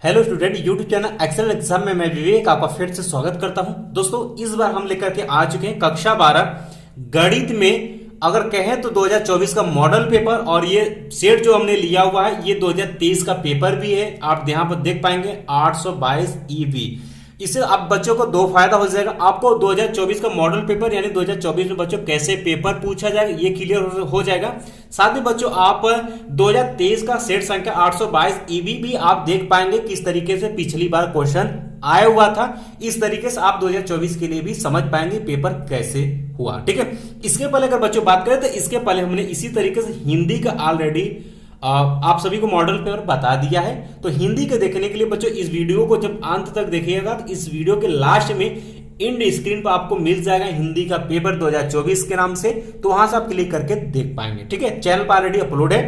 Hello student, YouTube channel Excel exam में मैं विवेक आपका फिर से स्वागत करता हूं। दोस्तों, इस बार हम लेकर के आ चुके हैं कक्षा 12 गणित में अगर कहें तो 2024 का मॉडल पेपर, और ये सेट जो हमने लिया हुआ है ये 2023 का पेपर भी है। आप यहाँ पर देख पाएंगे 822 ईवी। इससे आप बच्चों को दो फायदा हो जाएगा। आपको 2024 का मॉडल पेपर यानी 2024 में बच्चों कैसे पेपर पूछा जाएगा ये क्लियर हो जाएगा। साथ ही बच्चों आप 2023 का सेट संख्या 822 ईवी भी आप देख पाएंगे किस तरीके से पिछली बार क्वेश्चन आया हुआ था। इस तरीके से आप 2024 के लिए भी समझ पाएंगे पेपर कैसे हुआ। ठीक है, इसके पहले अगर बच्चों बात करें तो इसके पहले हमने इसी तरीके से हिंदी का ऑलरेडी आप सभी को मॉडल पेपर बता दिया है। तो हिंदी के देखने के लिए बच्चों इस वीडियो को जब अंत तक देखिएगा तो इस वीडियो के लास्ट में इंड स्क्रीन पर आपको मिल जाएगा हिंदी का पेपर 2024 के नाम से, तो वहां से आप क्लिक करके देख पाएंगे। ठीक है, चैनल पर ऑलरेडी अपलोड है।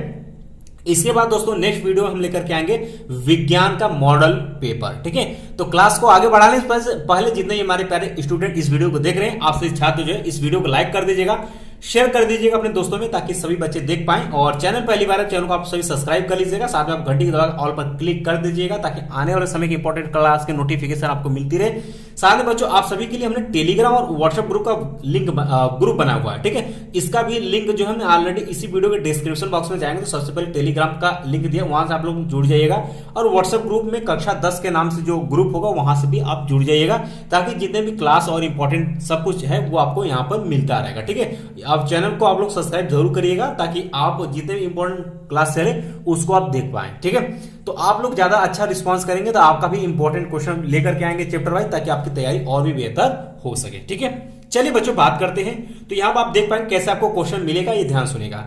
इसके बाद दोस्तों नेक्स्ट वीडियो हम लेकर के आएंगे विज्ञान का मॉडल पेपर। ठीक है, तो क्लास को आगे बढ़ाने से पहले जितने हमारे प्यारे स्टूडेंट इस वीडियो को देख रहे हैं, आपसे छात्र जो है इस वीडियो को लाइक कर दीजिएगा, शेयर कर दीजिएगा अपने दोस्तों में, ताकि सभी बच्चे देख पाएं। और चैनल पहली बार है, चैनल को आप सभी सब्सक्राइब कर लीजिएगा, साथ में आप घंटी की दबा ऑल पर क्लिक कर दीजिएगा ताकि आने वाले समय की इंपॉर्टेंट क्लास के नोटिफिकेशन आपको मिलती रहे। साथ में बच्चों आप सभी के लिए हमने टेलीग्राम और व्हाट्सएप ग्रुप का लिंक ग्रुप बना हुआ है। ठीक है, इसका भी लिंक जो है ऑलरेडी इसी वीडियो के डिस्क्रिप्शन बॉक्स में जाएंगे तो सबसे पहले टेलीग्राम का लिंक दिया, वहां से आप लोग जुड़ जाइएगा। और व्हाट्सएप ग्रुप में कक्षा 10 के नाम से जो ग्रुप होगा वहां से भी आप जुड़ जाइएगा, ताकि जितने भी क्लास और इंपॉर्टेंट सब कुछ है वो आपको यहाँ पर मिलता रहेगा। ठीक है, आप चैनल को आप लोग सब्सक्राइब जरूर करिएगा ताकि आप जितने भी इंपॉर्टेंट क्लास चले उसको आप देख पाएं। ठीक है, तो आप लोग ज्यादा अच्छा रिस्पांस करेंगे तो आपका भी इंपॉर्टेंट क्वेश्चन लेकर के आएंगे चैप्टर वाइज, ताकि आपकी तैयारी और भी बेहतर हो सके। ठीक है, चलिए बच्चों बात करते हैं। तो यहां पर आप देख पाएंगे कैसे आपको क्वेश्चन मिलेगा, ये ध्यान सुनेगा।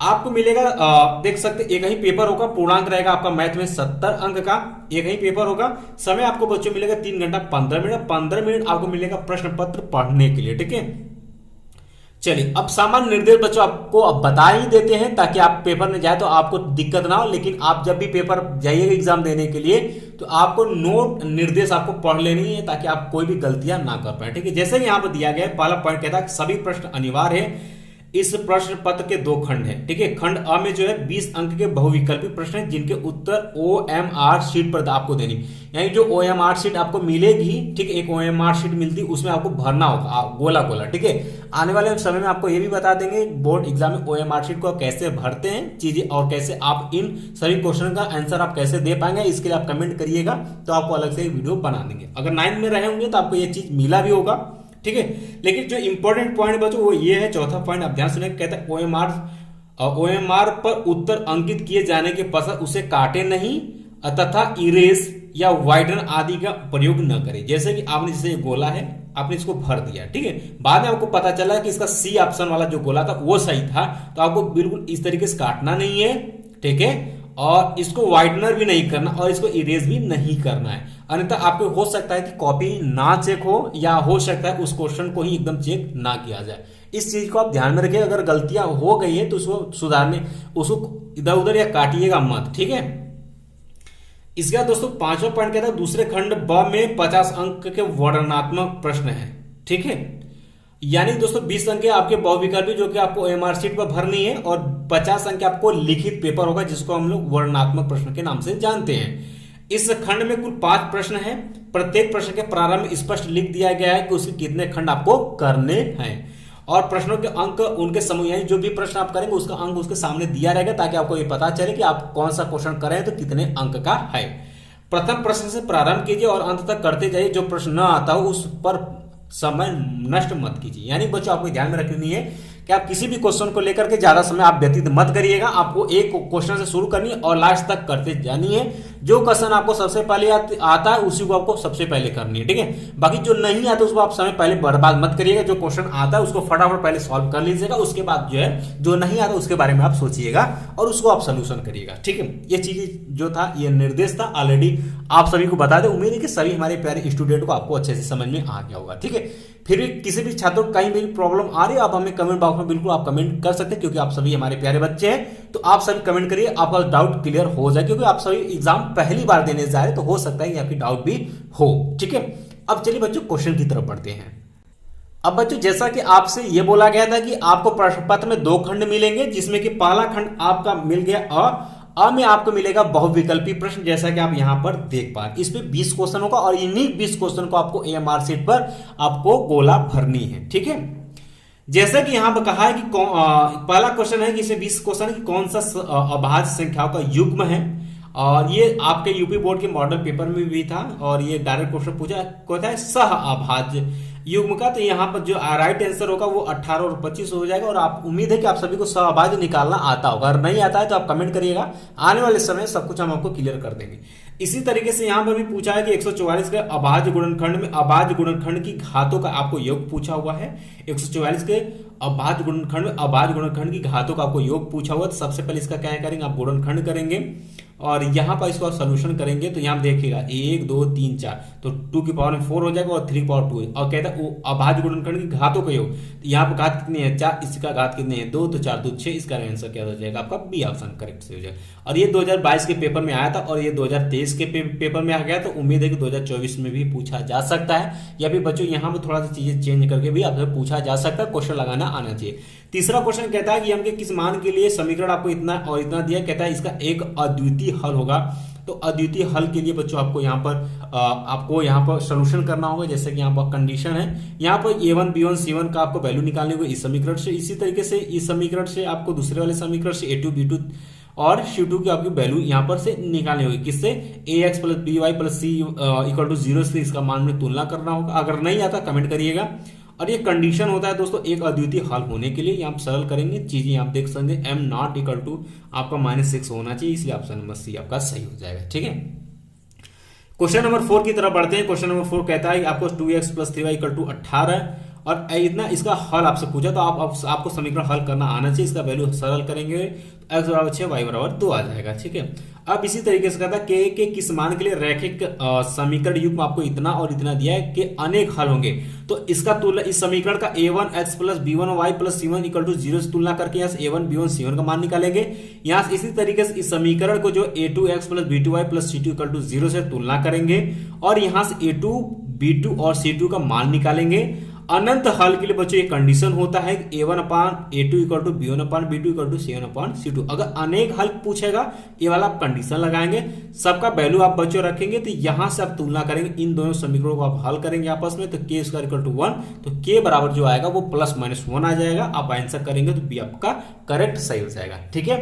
आपको मिलेगा देख सकते एक ही पेपर होगा, पूर्णांक रहेगा आपका मैथ में 70 अंक का एक ही पेपर होगा। समय आपको बच्चों मिलेगा 3 घंटा 15 मिनट। 15 मिनट आपको मिलेगा प्रश्न पत्र पढ़ने के लिए। ठीक है, चलिए अब सामान्य निर्देश बच्चों आपको अब बता ही देते हैं ताकि आप पेपर में जाए तो आपको दिक्कत ना हो। लेकिन आप जब भी पेपर जाइएगा एग्जाम देने के लिए तो आपको नोट निर्देश आपको पढ़ लेनी है ताकि आप कोई भी गलतियां ना कर पाए। ठीक है, जैसे यहां पर दिया गया है, पहला पॉइंट कहता है सभी प्रश्न अनिवार्य है। इस प्रश्न पत्र के 2 खंड है। ठीक है, खंड अ में जो है 20 अंक के बहुविकल्पी प्रश्न है जिनके उत्तर OMR शीट पर आपको देनी, यानी जो OMR शीट आपको मिलेगी। ठीक है, एक OMR शीट मिलती है उसमें आपको भरना होगा गोला गोला। ठीक है, आने वाले समय में आपको ये भी बता देंगे बोर्ड एग्जाम में OMR शीट को कैसे भरते हैं चीजें, और कैसे आप इन सभी क्वेश्चन का आंसर आप कैसे दे पाएंगे। इसके लिए आप कमेंट करिएगा तो आपको अलग से वीडियो बना देंगे। अगर 9 में रहे होंगे तो आपको ये चीज मिला भी होगा। ठीक है, लेकिन जो इंपॉर्टेंट पॉइंट बच्चों वो ये है, चौथा पॉइंट आप ध्यान सुनिए, कहता है OMR पर उत्तर अंकित किए जाने के पश्चात उसे काटे नहीं तथा इरेज या वाइडन आदि का प्रयोग न करें। जैसे कि आपने जैसे गोला है आपने इसको भर दिया। ठीक है, बाद में आपको पता चला कि इसका सी ऑप्शन वाला जो गोला था वो सही था, तो आपको बिल्कुल इस तरीके से काटना नहीं है। ठीक है, और इसको वाइडनर भी नहीं करना और इसको इरेज भी नहीं करना है, अन्यथा आपको हो सकता है कि कॉपी ना चेक हो, या हो सकता है उस क्वेश्चन को ही एकदम चेक ना किया जाए। इस चीज को आप ध्यान में रखिए, अगर गलतियां हो गई है तो उसको सुधारने, उसको इधर उधर या काटिएगा मत। ठीक है, इसके बाद दोस्तों 5वां पॉइंट कहता है दूसरे खंड ब में 50 अंक के वर्णनात्मक प्रश्न है। ठीक है, यानी दोस्तों 20 अंक आपके बहुविकल्पी जो कि आपको OMR शीट पर भरनी है, और 50 अंक आपको लिखित पेपर होगा जिसको हम लोग वर्णनात्मक प्रश्न के नाम से जानते हैं। इस खंड में कुल 5 प्रश्न हैं। प्रत्येक प्रश्न के प्रारंभ में स्पष्ट लिख दिया गया है कि उसके कितने खंड आपको करने हैं, और प्रश्नों के अंक उनके समूह, यानी जो भी प्रश्न आप करेंगे उसका अंक उसके सामने दिया रहेगा ताकि आपको ये पता चले कि आप कौन सा क्वेश्चन करें तो कितने अंक का है। प्रथम प्रश्न से प्रारंभ कीजिए और अंत तक करते जाइए। जो प्रश्न न आता हो उस पर समय नष्ट मत कीजिए। यानी बच्चों आपको ध्यान में रखनी है कि आप किसी भी क्वेश्चन को लेकर के ज्यादा समय आप व्यतीत मत करिएगा। आपको एक क्वेश्चन से शुरू करनी है और लास्ट तक करते जानी है। जो क्वेश्चन आपको सबसे पहले आता है उसी को आपको सबसे पहले करनी है। ठीक है, बाकी जो नहीं आता उसको आप समय पहले बर्बाद मत करिएगा। जो क्वेश्चन आता है उसको फटाफट पहले सॉल्व कर लीजिएगा, उसके बाद जो है जो नहीं आता उसके बारे में आप सोचिएगा और उसको आप सोल्यूशन करिएगा। ठीक है, ये चीज जो था ये निर्देश था, ऑलरेडी आप सभी को बता दें। उम्मीद है कि सभी हमारे प्यारे स्टूडेंट को आपको अच्छे से समझ में आ गया होगा। ठीक है, फिर भी किसी भी छात्र को कहीं भी प्रॉब्लम आ रही है आप हमें कमेंट बॉक्स में बिल्कुल आप कमेंट कर सकते हैं, क्योंकि आप सभी हमारे प्यारे बच्चे हैं। तो आप सभी कमेंट करिए, आपका डाउट क्लियर हो जाए, क्योंकि आप सभी एग्जाम पहली बार देने जा रहे तो हो सकता है कि आपकी डाउट भी हो। ठीक है, अब चलिए बच्चों क्वेश्चन की तरफ बढ़ते हैं। अब बच्चों जैसा कि आपसे यह बोला गया था कि आपको प्रश्न पत्र में 2 खंड मिलेंगे, जिसमें कि पहला खंड आपका मिल गया अब में आपको मिलेगा बहुविकल्पी प्रश्न, जैसा कि आप यहां पर देख पा रहे। इसमें 20 क्वेश्चन होगा और इन्हीं 20 क्वेश्चन को आपको AMR शीट पर आपको गोला भरनी है, ठीक है। जैसा कि यहां पर कहा है कि पहला क्वेश्चन है कि इसे 20 क्वेश्चन कि कौन सा अभाज्य संख्याओं का युग्म है, और ये आपके यूपी बोर्ड के मॉडल पेपर में भी था, और ये डायरेक्ट क्वेश्चन पूछा होता है सह अभाज्य युग्म का। तो यहाँ पर जो राइट आंसर होगा वो 18 और 25 हो जाएगा। और आप उम्मीद है कि आप सभी को सह अभाज्य निकालना आता होगा, अगर नहीं आता है तो आप कमेंट करिएगा, आने वाले समय सब कुछ हम आपको क्लियर कर देंगे। इसी तरीके से यहाँ पर भी पूछा है कि 144 के अभाज्य गुणनखंड में अभाज्य गुणनखंड की घातों का आपको योग पूछा हुआ है। 144 के अभाज्य गुणनखंड में अभाज्य गुणनखंड की घातों का आपको योग पूछा हुआ है। तो सबसे पहले इसका क्या करेंगे, आप गुणनखंड करेंगे और यहां पर इसको सोल्यूशन करेंगे। तो यहां देखिएगा 1 2 3 4, तो 2 की पावर में 4 हो जाएगा और 3 की पावर 2 है। और कहता है वो अभाज्य गुणनखंड की घातों का योग, तो यहाँ पर घात कितनी है 4, इसका घात कितनी है 2, तो 4 2 6, इसका आंसर क्या हो जाएगा आपका बी ऑप्शन करेक्ट से हो जाएगा। और ये 2022 के पेपर में आया था और ये 2023 के पेपर में आ गया, तो उम्मीद है कि 2024 में भी पूछा जा सकता है, या फिर बच्चों यहाँ पर थोड़ा सा चीजें चेंज करके भी आपसे पूछा जा सकता है, क्वेश्चन लगाना आना चाहिए। तीसरा क्वेश्चन कहता है कि m के किस मान के लिए समीकरण आपको इतना और इतना दिया, कहता है इसका एक अद्वितीय हल होगा। तो अद्वितीय हल के लिए बच्चों आपको यहाँ पर सॉल्यूशन करना होगा। जैसे कि यहाँ पर कंडीशन है, यहाँ पर A1 B1 C1 का आपको वैल्यू निकालने होगा इस समीकरण से। इसी तरीके से इस समीकरण से आपको दूसरे वाले समीकरण से A2 B2 और C2 की आपकी वैल्यू यहाँ पर से निकालनी होगी, किससे AX plus BY plus C equal to 0 से इसका मान में तुलना करना होगा। अगर नहीं आता कमेंट करिएगा। और ये कंडीशन होता है दोस्तों एक अद्वितीय हल होने के लिए, यहाँ आप सरल करेंगे चीजें आप देख सकते हैं। M नॉट इक्वल टू आपका -6 होना चाहिए, इसलिए ऑप्शन नंबर सी आपका सही हो जाएगा, ठीक है। क्वेश्चन नंबर 4 की तरफ बढ़ते हैं। क्वेश्चन नंबर 4 कहता है कि आपको 2x plus 3y equal to 18 और इतना इसका हल आपसे पूछा, तो आपको समीकरण हल करना आना चाहिए। इसका वैल्यू सरल करेंगे, x बराबर 6 y बराबर 2 आ जाएगा, ठीक है। अब इसी तरीके से कहता है के किस मान के लिए रैखिक समीकरण युग्म आपको इतना और इतना दिया है कि अनेक हल होंगे। तो इसका तुलना इस समीकरण का A1x plus B1y plus C1 equal to 0 से तुलना करके यहाँ से A1 B1 C1 का मान निकालेंगे। यहाँ से इसी तरीके से इस समीकरण को जो A2x plus B2y plus C2 equal to 0 से तुलना करेंगे और यहाँ से A2 B2 और C2 का मान निकालेंगे। अनंत हल के लिए बच्चों ये कंडीशन होता है A1 upon A2 equal to B1 upon B2 equal to C1 upon C2। अगर अनेक हल पूछेगा ये वाला आप कंडीशन लगाएंगे, सबका वैल्यू आप बच्चों रखेंगे, तो यहां से आप तुलना करेंगे, इन दोनों समीकरणों को आप हल करेंगे आपस में। तो k स्क्वायर इक्वल टू 1, तो k बराबर जो आएगा वो प्लस माइनस 1 आ जाएगा। आप आंसर करेंगे तो बी आपका करेक्ट सही हो जाएगा, ठीक है।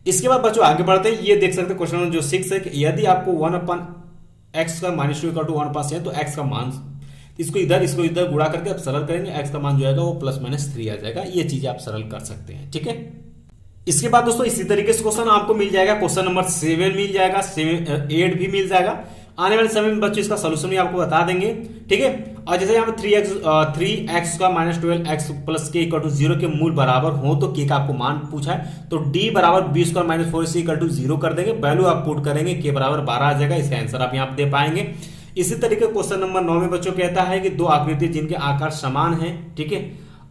इसके बाद बच्चों आगे बढ़ते हैं। ये देख सकते हैं क्वेश्चन नंबर जो 6 है कि यदि आपको 1 अपान x का -2 इक्वल टू 1 अपान है, तो x का मान इसको इधर गुणा करके आप सरल करेंगे, x का मान जो आएगा वो प्लस माइनस 3 आ जाएगा। ये चीजें आप सरल कर सकते हैं, ठीक है। इसके बाद दोस्तों इसी तरीके से क्वेश्चन आपको मिल जाएगा, क्वेश्चन नंबर 7 मिल जाएगा, 8 भी मिल जाएगा। आने वाले समय में बच्चों इसका सोल्यूशन भी आपको बता देंगे, ठीक है। और जैसे यहाँ पे 3x का -12x plus k equal to 0 के मूल बराबर हो, तो k का आपको मान पूछा है, तो d बराबर b square -4c equal to 0 कर देंगे, वैल्यू आप पुट करेंगे, k बराबर 12 आ जाएगा। इसका आंसर आप यहाँ दे पाएंगे। इसी तरीके क्वेश्चन नंबर 9 में बच्चों कहता है कि दो आकृति जिनके आकार समान है, ठीक है,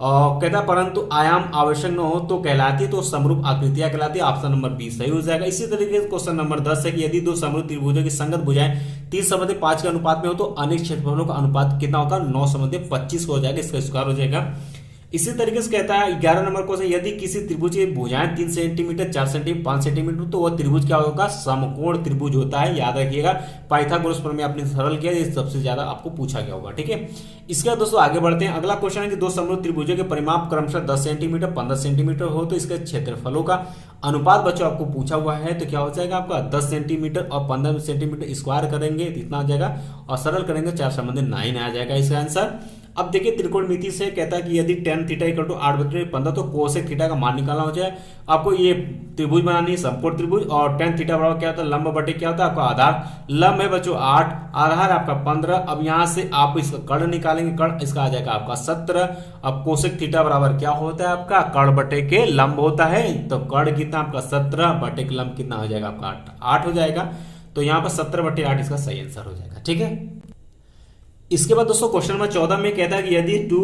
कहता परंतु आयाम आवश्यक न हो तो कहलाती है, तो समरूप आकृतियां कहलाती है। ऑप्शन नंबर बी सही हो जाएगा। इसी तरीके से क्वेश्चन नंबर 10 है कि यदि दो समरूप त्रिभुजों की संगत भुजाएं 3:5 के अनुपात में हो, तो अनेक क्षेत्रफलों का अनुपात कितना होगा 9:25 हो जाएगा, इसका स्क्वायर हो जाएगा। इसी तरीके से कहता है 11 नंबर क्वेश्चन, यदि किसी त्रिभुज की भुजाएं 3 सेंटीमीटर 4 सेंटीमीटर 5 सेंटीमीटर, तो वह त्रिभुज क्या होगा समकोण त्रिभुज होता है। याद रखिएगा, पाइथागोरस प्रमेय आपने सरल किया, ये सबसे ज्यादा आपको पूछा गया होगा, ठीक है। इसके बाद दोस्तों आगे बढ़ते हैं। अगला क्वेश्चन है कि दो समरूप त्रिभुजों के परिमाप क्रमशः 10 सेंटीमीटर 15 सेंटीमीटर हो, तो इसके क्षेत्रफलों का अनुपात बच्चों आपको पूछा हुआ है, तो क्या हो जाएगा आपका 10 सेंटीमीटर और 15 सेंटीमीटर स्क्वायर करेंगे तो इतना आ जाएगा, और सरल करेंगे 4 संबंधी 9 आ जाएगा इसका आंसर। अब देखिए त्रिकोणमिति से कहता है कि यदि tan थीटा इक्वल टू 8/15, तो कोसेक थीटा का मान निकालना हो जाए। आपको ये त्रिभुज बनानी है समकोण त्रिभुज, और tan थीटा बराबर क्या होता है लंब बटे क्या होता है आपका आधार। लंब है बच्चों 8, आधार आपका 15। अब यहां से आप इसका कर्ण निकालेंगे, कर्ण इसका आ जाएगा आपका 17। अब कोसेक थीटा बराबर क्या होता है आपका कर्ण बटे के लंब होता है, तो कर्ण कितना आपका 17 बटे के लंब कितना हो जाएगा आपका 8 हो जाएगा। तो यहाँ पर 17/8 इसका सही आंसर हो जाएगा, ठीक है। इसके बाद दोस्तों क्वेश्चन नंबर 14 में कहता है कि यदि 2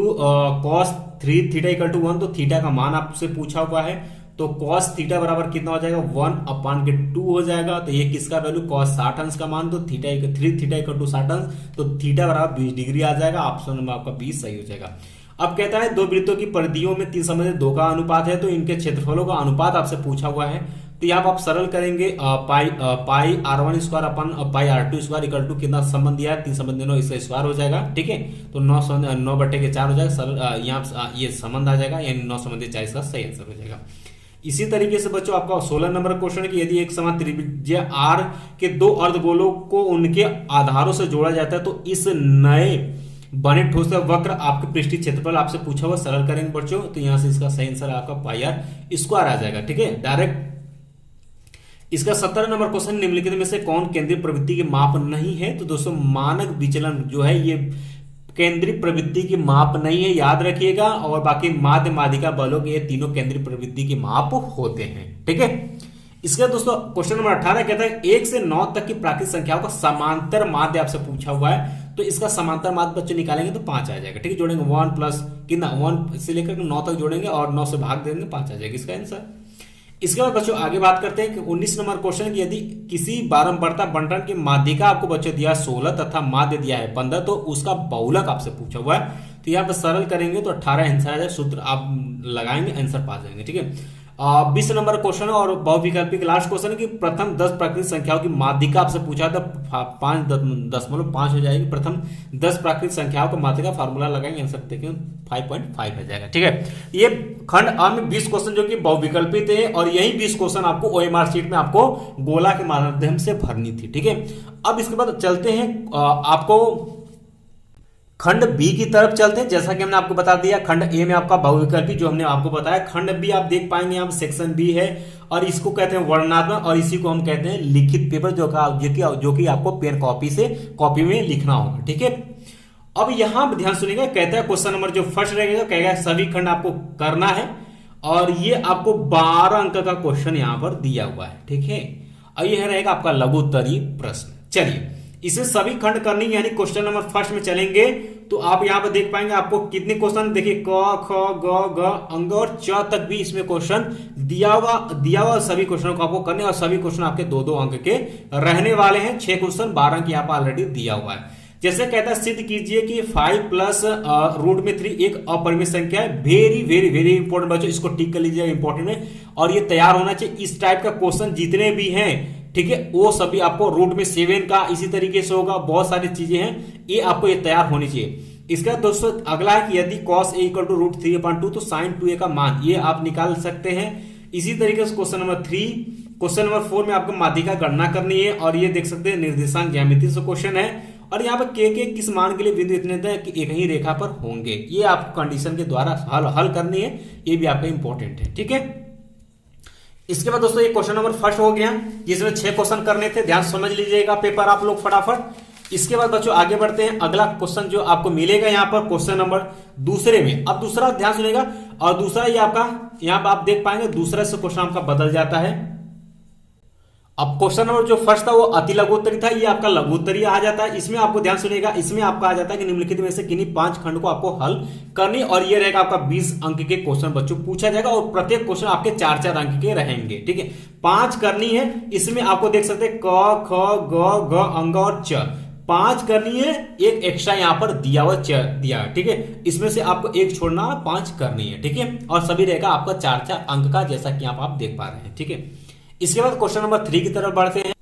cos 3 थीटा इक्वल टू 1, तो थीटा का मान आपसे पूछा हुआ है, तो cos थीटा बराबर कितना हो जाएगा 1/2 हो जाएगा। तो ये किसका वैल्यू cos 60 अंश का मान, तो 3 थीटा इक्वल टू 60 अंश, तो थीटा बराबर 20 डिग्री आ जाएगा। ऑप्शन नंबर आपका 20 सही हो जाएगा। अब कहता है दो वृत्तों की परिधियों में 3/2 का अनुपात है, तो इनके क्षेत्रफलों का अनुपात आपसे पूछा हुआ है। तो यहाँ पर आप सरल करेंगे pi R1 square upon pi R2 square equal to कितना संबंध दिया है, 3 संबंध दिनों, इसका स्क्वायर हो जाएगा। ठीक है, तो 9/4 हो जाएगा, सरल यहाँ ये संबंध आ जाएगा, यानी 9 संबंधी 40 का सही आंसर हो जाएगा। इसी तरीके से बच्चों आपका 16 नंबर क्वेश्चन है कि यदि एक समान त्रिभुज R के 2 अर्धगोलों को उनके आधारों से जोड़ा जाता है तो इस नए बने ठोस वक्र आपके पृष्ठीय क्षेत्रफल आपसे पूछा हुआ, सरल करेंगे बच्चों, तो यहां से इसका सही आंसर आपका पाई आर स्क्वायर आ जाएगा। ठीक है, डायरेक्ट। इसका 17 नंबर क्वेश्चन, निम्नलिखित में से कौन केंद्रीय प्रवृत्ति के माप नहीं है? तो दोस्तों मानक विचलन जो है ये केंद्रीय प्रवृत्ति की माप नहीं है, याद रखिएगा। और बाकी माध्य माध्यिका बलों के ये तीनों केंद्रीय प्रवृत्ति के माप होते हैं। ठीक है, इसका दोस्तों क्वेश्चन नंबर 18 कहता है 1 से 9 तक की प्राकृतिक संख्याओं का समांतर माध्य आपसे पूछा हुआ है, तो इसका समांतर माध्य बच्चों निकालेंगे तो 5 आ जाएगा। ठीक है, जोड़ेंगे 1 प्लस कितना 1 से लेकर 9 तक जोड़ेंगे और 9 से भाग देंगे, 5 आ जाएगा इसका आंसर। इसके बाद बच्चों आगे बात करते हैं कि 19 नंबर क्वेश्चन की यदि किसी बारंबारता बंटन की माध्यिका आपको बच्चों दिया 16 तथा माध्य दिया है 15, तो उसका बहुलक आपसे पूछा हुआ है, तो यहाँ पर सरल करेंगे तो 18 आंसर आ जाएगा, सूत्र आप लगाएंगे आंसर पा जाएंगे। ठीक है, 20 नंबर क्वेश्चन और बहुविकल्पी लास्ट क्वेश्चन है कि प्रथम 10 प्राकृतिक संख्याओं की माध्यिका आपसे पूछा था 5.5 हो जाएगी। प्रथम 10 प्राकृतिक संख्याओं का माध्यिका फार्मूला लगाएंगे, आंसर देखें 5.5 हो जाएगा। ठीक है, ये खंड आ में 20 क्वेश्चन जो कि बहुविकल्पी थे और यही 20 क्वेश्चन आपको ओएमआर शीट में आपको गोला के माध्यम से भरनी थी। ठीक है, अब इसके बाद चलते हैं आपको खंड बी की तरफ चलते हैं। जैसा कि हमने आपको बता दिया खंड ए में आपका बहुविकल्पी जो हमने आपको बताया, खंड बी आप देख पाएंगे यहाँ सेक्शन बी है और इसको कहते हैं वर्णनात्मक और इसी को हम कहते हैं लिखित पेपर, जो कि आपको पेन कॉपी में लिखना होगा। ठीक है, अब यहां ध्यान सुनिएगा, कहता है क्वेश्चन नंबर जो फर्स्ट रहेगा कहेगा सभी खंड आपको करना है और ये आपको 12 अंक का क्वेश्चन यहां पर दिया हुआ है। ठीक है, और यह रहेगा आपका लघु उत्तरीय प्रश्न। चलिए, इसे सभी खंड करनी यानी क्वेश्चन नंबर फर्स्ट में चलेंगे तो आप यहां पर देख पाएंगे आपको कितने क्वेश्चन, देखिए क ख ग घ अंग और च तक भी इसमें क्वेश्चन दिया हुआ सभी क्वेश्चनों को आपको करने और सभी क्वेश्चन आपके 2-2 अंक के रहने वाले हैं। 6 क्वेश्चन 12 अंक यहाँ पर ऑलरेडी दिया हुआ है। जैसे कहता है सिद्ध कीजिए कि 5 प्लस रूट में 3 एक अपरिमित संख्या है। वेरी वेरी वेरी इंपॉर्टेंट बच्चों, इसको टिक कर लीजिएगा इंपॉर्टेंट में, और ये तैयार होना चाहिए। इस टाइप का क्वेश्चन जितने भी हैं, ठीक है, वो सभी आपको रूट में 7 का इसी तरीके से होगा, बहुत सारी चीजें हैं, ये आपको ये तैयार होनी चाहिए। इसका दोस्तों अगला है कि यदि cos a equal to root 3/2 तो sin 2a का मान ये आप निकाल सकते हैं। इसी तरीके से क्वेश्चन नंबर 3, क्वेश्चन नंबर 4 में आपको माध्यिका गणना करनी है और ये देख सकते हैं निर्देशांक ज्यामिति से क्वेश्चन है और यहाँ पर के किस मान के लिए बिंदु इतने तक कि एक ही रेखा पर होंगे, ये आपको कंडीशन के द्वारा हल करनी है, ये भी आपका इंपॉर्टेंट है। ठीक है, इसके बाद दोस्तों ये क्वेश्चन नंबर फर्स्ट हो गया जिसमें 6 क्वेश्चन करने थे, ध्यान समझ लीजिएगा पेपर आप लोग फटाफट। इसके बाद बच्चों आगे बढ़ते हैं, अगला क्वेश्चन जो आपको मिलेगा यहाँ पर क्वेश्चन नंबर दूसरे में। अब दूसरा ध्यान सुनिएगा, और दूसरा ये आपका यहाँ पर आप देख पाएंगे दूसरे से क्वेश्चन आपका बदल जाता है। अब क्वेश्चन नंबर जो फर्स्ट था वो अति लघु उत्तरीय था, ये आपका लघु उत्तरीय आ जाता है। इसमें आपको ध्यान सुनिएगा, इसमें आपका आ जाता है कि निम्नलिखित में से किन्हीं 5 खंड को आपको हल करनी और ये रहेगा आपका 20 अंक के क्वेश्चन बच्चों पूछा जाएगा और प्रत्येक क्वेश्चन आपके 4-4 अंक के रहेंगे। ठीक है, 5 करनी है। इसमें आपको देख सकते हैं क ख ग घ अंग और च 5 करनी है, एक एक्स्ट्रा यहाँ पर दिया हुआ दिया। ठीक है, इसमें से आपको एक छोड़ना, 5 करनी है। ठीक है, और सभी रहेगा आपका 4-4 अंक का, जैसा कि आप देख पा रहे हैं। ठीक है, इसके बाद क्वेश्चन नंबर 3 की तरफ बढ़ते हैं।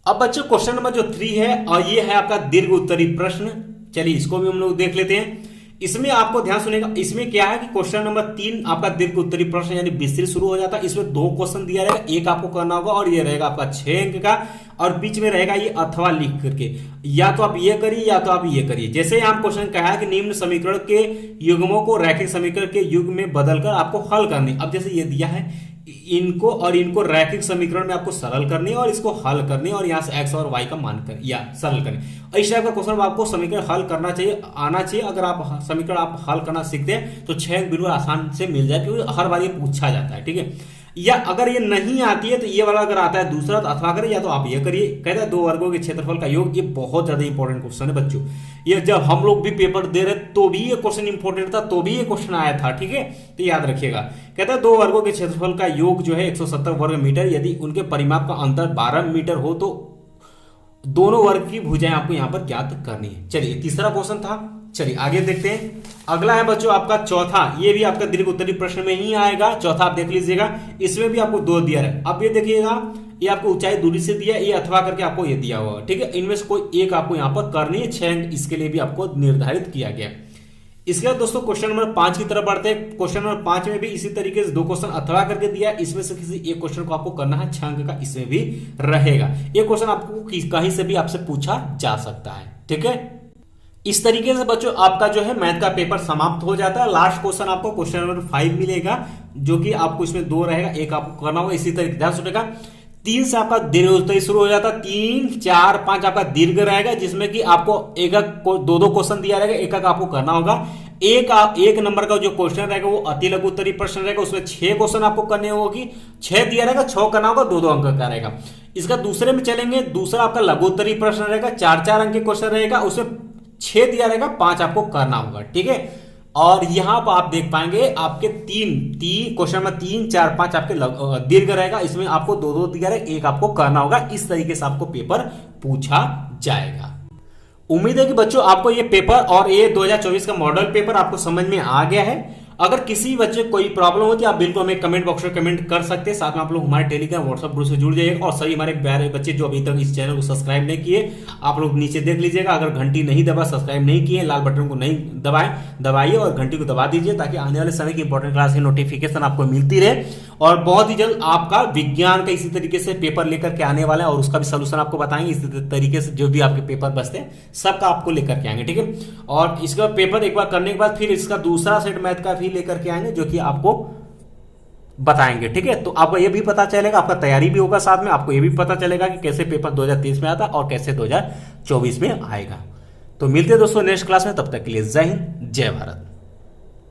अब बच्चों क्वेश्चन नंबर जो 3 है और ये है आपका दीर्घ उत्तरीय प्रश्न। चलिए इसको भी हम लोग देख लेते हैं। इसमें आपको ध्यान सुनेगा, इसमें क्या है कि क्वेश्चन नंबर 3 आपका दीर्घ उत्तरीय प्रश्न यानी 20 से शुरू हो जाता है। इसमें 2 क्वेश्चन दिया रहेगा, एक आपको करना होगा और ये रहेगा आपका 6 अंक का और बीच में रहेगा ये अथवा लिख करके, या तो आप ये करिए या तो आप ये करिए। जैसे यहाँ क्वेश्चन कहा है कि निम्न समीकरण के युग्मों को रैखिक समीकरण के युग्म में बदलकर आपको हल करनी। अब जैसे ये दिया है इनको और इनको रैखिक समीकरण में आपको सरल करनी है और इसको हल करनी है और यहाँ से x और y का मान कर या सरल करनी। और इस टाइप का क्वेश्चन आपको समीकरण हल करना चाहिए, आना चाहिए। अगर आप समीकरण आप हल करना सीखते हैं तो 6 अंक बिल्कुल आसान से मिल जाए, क्योंकि हर बार ये पूछा जाता है। ठीक है, या अगर ये नहीं आती है तो ये वाला अगर आता है दूसरा तो अथवा करें, या तो आप ये करिए। कहता है 2 वर्गों के क्षेत्रफल का योग, ये बहुत ज्यादा इंपॉर्टेंट क्वेश्चन है बच्चों। ये जब हम लोग भी पेपर दे रहे तो भी ये क्वेश्चन इंपॉर्टेंट था, तो भी ये क्वेश्चन आया था। ठीक है, तो याद रखिएगा। कहता है 2 वर्गों के क्षेत्रफल का योग जो है 170 वर्ग मीटर, यदि उनके परिमाप का अंतर 12 मीटर हो तो दोनों वर्ग की भुजाएं आपको यहां पर ज्ञात करनी है। चलिए तीसरा क्वेश्चन था, चलिए आगे देखते हैं। अगला है बच्चों आपका चौथा, ये भी आपका दीर्घ उत्तरीय प्रश्न में ही आएगा। चौथा आप देख लीजिएगा, इसमें भी आपको 2 दिया है। अब ये देखिएगा, ये आपको ऊंचाई दूरी से दिया, ये अथवा करके आपको ये दिया हुआ, ठीक है। इनमें से कोई एक आपको यहाँ पर करनी है, 6 अंक इसके लिए भी आपको निर्धारित किया गया। इसके बाद दोस्तों क्वेश्चन नंबर 5 की तरफ बढ़ते हैं। क्वेश्चन नंबर 5 में भी इसी तरीके से 2 क्वेश्चन अथवा करके दिया है। इसमें से किसी एक क्वेश्चन को आपको करना है, 6 अंक का इसमें भी रहेगा। ये क्वेश्चन आपको कहीं से भी आपसे पूछा जा सकता है, ठीक है। इस तरीके से बच्चों आपका जो है मैथ का पेपर समाप्त हो जाता है। लास्ट क्वेश्चन आपको क्वेश्चन नंबर 5 मिलेगा, जो कि आपको इसमें 2 रहेगा, एक आपको करना होगा। इसी तरीके ध्यान सुनेगा, 3 से आपका दीर्घ उत्तरीय शुरू हो जाता है, 3, 4, 5 आपका दीर्घ रहेगा, जिसमें कि आपको एक 2 क्वेश्चन दिया रहेगा, एक आपको करना होगा। एक नंबर का जो क्वेश्चन रहेगा वो अति लघु उत्तरीय प्रश्न रहेगा, उसमें 6 क्वेश्चन आपको करने होगी। 6 दिया रहेगा, 6 करना होगा, 2 अंक का रहेगा। इसका दूसरे में चलेंगे, दूसरा आपका लघु उत्तरीय प्रश्न रहेगा, 4 अंक के क्वेश्चन रहेगा, उसमें 6 दिया रहेगा, 5 आपको करना होगा, ठीक है। और यहां पर आप देख पाएंगे आपके 3 क्वेश्चन में 3, 4, 5 आपके दीर्घ रहेगा, इसमें आपको 2 दिया रहेगा, एक आपको करना होगा। इस तरीके से आपको पेपर पूछा जाएगा। उम्मीद है कि बच्चों आपको ये पेपर और ये 2024 का मॉडल पेपर आपको समझ में आ गया है। अगर किसी बच्चे को कोई प्रॉब्लम होती है, आप बिल्कुल हमें कमेंट बॉक्स में कमेंट कर सकते हैं। साथ में आप लोग हमारे टेलीग्राम व्हाट्सएप ग्रुप से जुड़ जाइएगा। और सभी हमारे प्यारे बच्चे जो अभी तक इस चैनल को सब्सक्राइब नहीं किए, आप लोग नीचे देख लीजिएगा। अगर घंटी नहीं दबा, सब्सक्राइब नहीं किए, लाल बटन को नहीं दबाइए और घंटी को दबा दीजिए, ताकि आने वाले समय की इंपॉर्टेंट क्लास की नोटिफिकेशन आपको मिलती रहे। और बहुत ही जल्द आपका विज्ञान का इसी तरीके से पेपर लेकर के आने वाला है, और उसका भी सोल्यूशन आपको बताएंगे। इसी तरीके से जो भी आपके पेपर बचते हैं सबका आपको लेकर के आएंगे, ठीक है। और इसका पेपर एक बार करने के बाद फिर इसका दूसरा सेट मैथ का भी लेकर के आएंगे, जो कि आपको बताएंगे, ठीक है। तो आपको ये भी पता चलेगा, आपका तैयारी भी होगा, साथ में आपको ये भी पता चलेगा कि कैसे पेपर 2023 में आता और कैसे 2024 में आएगा। तो मिलते हैं दोस्तों नेक्स्ट क्लास में, तब तक के लिए जय हिंद, जय भारत।